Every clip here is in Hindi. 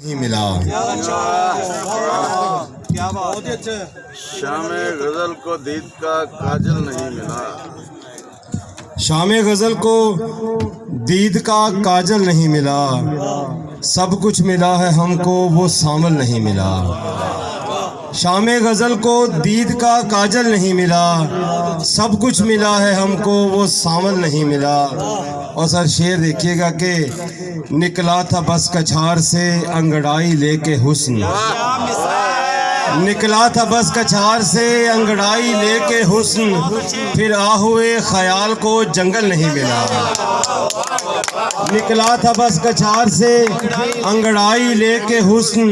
नहीं मिला। क्या बात। शामे गजल को दीद का काजल नहीं मिला। शामे गजल को दीद का काजल नहीं मिला। सब कुछ मिला है हमको वो सामल नहीं मिला। शामे गजल को दीद का काजल नहीं मिला। सब कुछ मिला है हमको वो सामल नहीं मिला। और सर शेर देखिएगा कि निकला था बस कछार से अंगड़ाई लेके हुस्न। निकला था बस कछार से अंगड़ाई लेके हुस्न। फिर आहुए ख्याल को जंगल नहीं मिला। निकला था बस कछार से अंगड़ाई लेके हुस्न।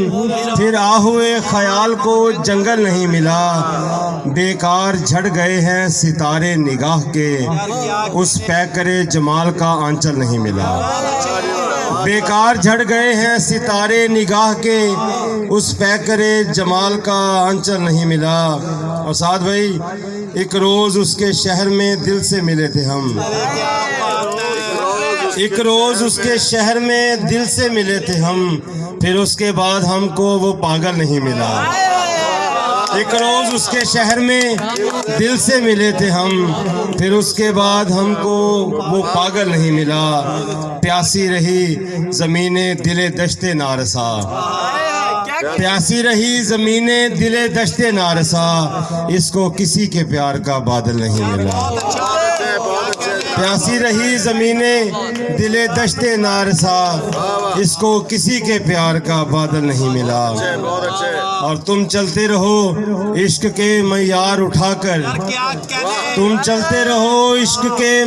फिर आहुए ख्याल को जंगल नहीं मिला। बेकार झड़ गए हैं सितारे निगाह के, उस पैकरे जमाल का आंचल नहीं मिला। बेकार झड़ गए हैं सितारे निगाह के, उस पैकरे जमाल का आंचल नहीं मिला। और साथ भाई, एक रोज उसके शहर में दिल से मिले थे हम। एक रोज उसके शहर में दिल से मिले थे हम। फिर उसके बाद हमको वो पागल नहीं मिला। एक रोज उसके शहर में दिल से मिले थे हम। फिर उसके बाद हमको वो पागल नहीं मिला। प्यासी रही ज़मीने दिले दश्ते नारसा। प्यासी रही ज़मीने दिले दश्ते नारसा। इसको किसी के प्यार का बादल नहीं मिला। प्यासी रही ज़मीने दिले दश्ते नारसा। इसको किसी के प्यार का बादल नहीं मिला। और तुम चलते रहो इश्क के मयार उठाकर। तुम चलते रहो इश्क के